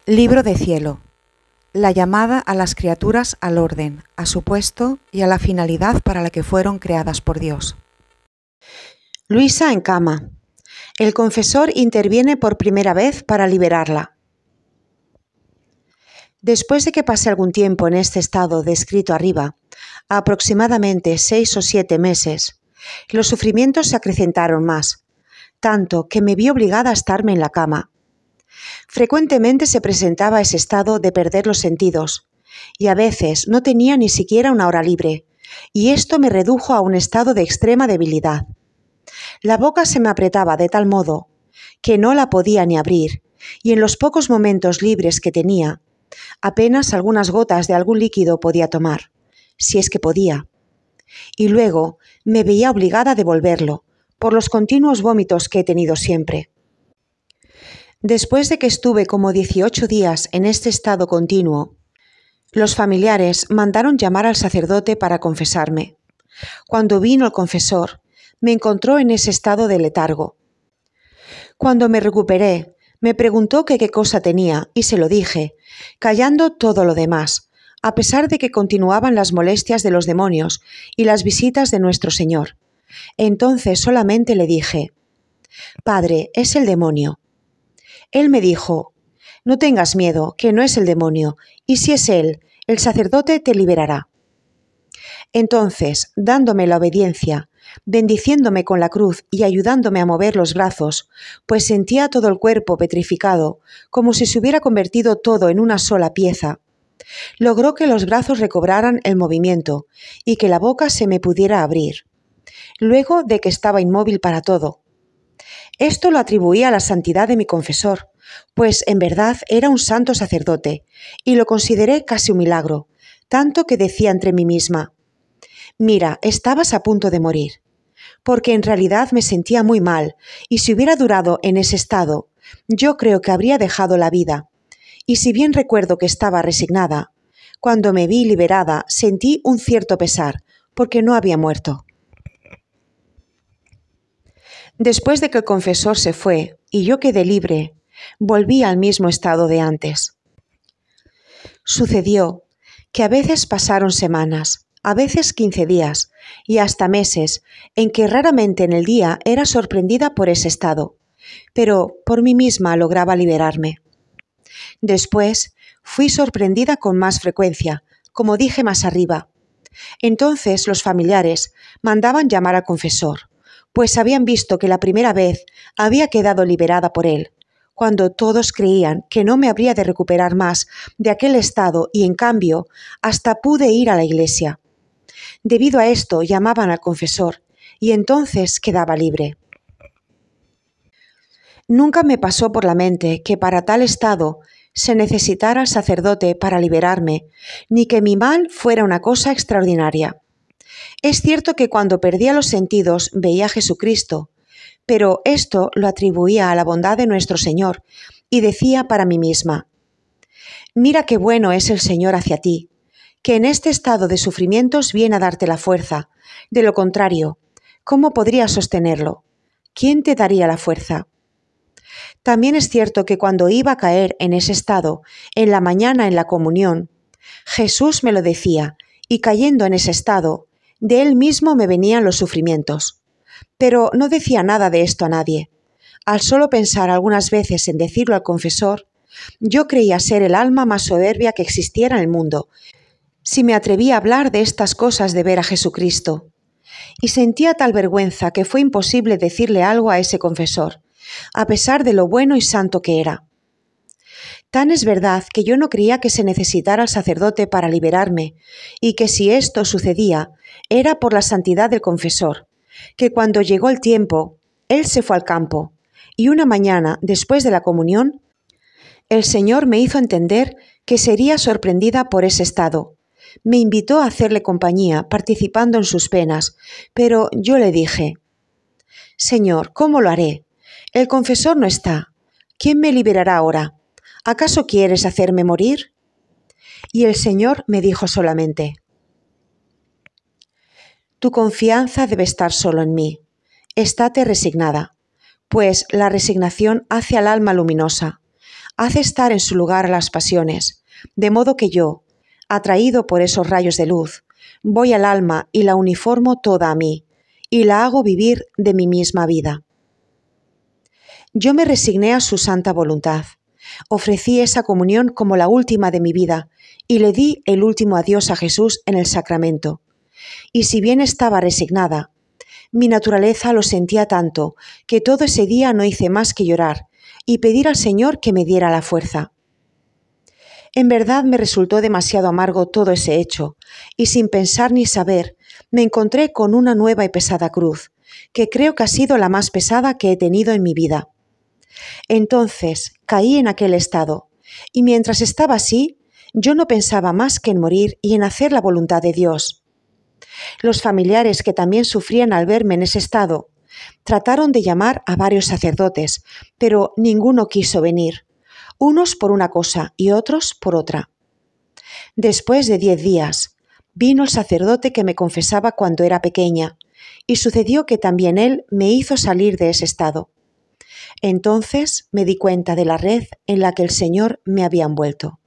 Libro de cielo. La llamada a las criaturas al orden, a su puesto y a la finalidad para la que fueron creadas por Dios. Luisa en cama. El confesor interviene por primera vez para liberarla. Después de que pase algún tiempo en este estado descrito arriba, aproximadamente 6 o 7 meses, los sufrimientos se acrecentaron más, tanto que me vi obligada a estarme en la cama. Frecuentemente se presentaba ese estado de perder los sentidos, y a veces no tenía ni siquiera una hora libre, y esto me redujo a un estado de extrema debilidad. La boca se me apretaba de tal modo que no la podía ni abrir, y en los pocos momentos libres que tenía, apenas algunas gotas de algún líquido podía tomar, si es que podía. Y luego me veía obligada a devolverlo, por los continuos vómitos que he tenido siempre. Después de que estuve como 18 días en este estado continuo, los familiares mandaron llamar al sacerdote para confesarme. Cuando vino el confesor, me encontró en ese estado de letargo. Cuando me recuperé, me preguntó qué cosa tenía y se lo dije, callando todo lo demás, a pesar de que continuaban las molestias de los demonios y las visitas de nuestro Señor. Entonces solamente le dije: «Padre, es el demonio». Él me dijo: «No tengas miedo, que no es el demonio, y si es él, el sacerdote te liberará». Entonces, dándome la obediencia, bendiciéndome con la cruz y ayudándome a mover los brazos, pues sentía todo el cuerpo petrificado, como si se hubiera convertido todo en una sola pieza, logró que los brazos recobraran el movimiento y que la boca se me pudiera abrir, luego de que estaba inmóvil para todo. Esto lo atribuía a la santidad de mi confesor, pues en verdad era un santo sacerdote, y lo consideré casi un milagro, tanto que decía entre mí misma: «Mira, estabas a punto de morir», porque en realidad me sentía muy mal, y si hubiera durado en ese estado, yo creo que habría dejado la vida. Y si bien recuerdo que estaba resignada, cuando me vi liberada sentí un cierto pesar, porque no había muerto. Después de que el confesor se fue y yo quedé libre, volví al mismo estado de antes. Sucedió que a veces pasaron semanas, a veces 15 días y hasta meses, en que raramente en el día era sorprendida por ese estado, pero por mí misma lograba liberarme. Después fui sorprendida con más frecuencia, como dije más arriba. Entonces los familiares mandaban llamar al confesor, pues habían visto que la primera vez había quedado liberada por él, cuando todos creían que no me habría de recuperar más de aquel estado y en cambio hasta pude ir a la iglesia. Debido a esto llamaban al confesor y entonces quedaba libre. Nunca me pasó por la mente que para tal estado se necesitara el sacerdote para liberarme, ni que mi mal fuera una cosa extraordinaria. Es cierto que cuando perdía los sentidos veía a Jesucristo, pero esto lo atribuía a la bondad de nuestro Señor y decía para mí misma: «Mira qué bueno es el Señor hacia ti, que en este estado de sufrimientos viene a darte la fuerza. De lo contrario, ¿cómo podrías sostenerlo? ¿Quién te daría la fuerza?». También es cierto que cuando iba a caer en ese estado, en la mañana en la comunión, Jesús me lo decía, y cayendo en ese estado, de Él mismo me venían los sufrimientos. Pero no decía nada de esto a nadie. Al solo pensar algunas veces en decirlo al confesor, yo creía ser el alma más soberbia que existiera en el mundo, si me atrevía a hablar de estas cosas de ver a Jesucristo. Y sentía tal vergüenza que fue imposible decirle algo a ese confesor, a pesar de lo bueno y santo que era. Tan es verdad que yo no creía que se necesitara el sacerdote para liberarme, y que si esto sucedía, era por la santidad del confesor, que cuando llegó el tiempo, él se fue al campo, y una mañana, después de la comunión, el Señor me hizo entender que sería sorprendida por ese estado. Me invitó a hacerle compañía, participando en sus penas, pero yo le dije: «Señor, ¿cómo lo haré? El confesor no está. ¿Quién me liberará ahora? ¿Acaso quieres hacerme morir?». Y el Señor me dijo solamente: «Tu confianza debe estar solo en mí. Estate resignada, pues la resignación hace al alma luminosa. hace estar en su lugar a las pasiones, de modo que yo, atraído por esos rayos de luz, voy al alma y la uniformo toda a mí, y la hago vivir de mi misma vida. Yo me resigné a su santa voluntad, ofrecí esa comunión como la última de mi vida y le di el último adiós a Jesús en el sacramento. Y si bien estaba resignada, mi naturaleza lo sentía tanto que todo ese día no hice más que llorar y pedir al Señor que me diera la fuerza. En verdad me resultó demasiado amargo todo ese hecho, y sin pensar ni saber, me encontré con una nueva y pesada cruz, que creo que ha sido la más pesada que he tenido en mi vida. Entonces caí en aquel estado, y mientras estaba así, yo no pensaba más que en morir y en hacer la voluntad de Dios. Los familiares que también sufrían al verme en ese estado, trataron de llamar a varios sacerdotes, pero ninguno quiso venir, unos por una cosa y otros por otra. Después de 10 días, vino el sacerdote que me confesaba cuando era pequeña, y sucedió que también él me hizo salir de ese estado. Entonces me di cuenta de la red en la que el Señor me había envuelto.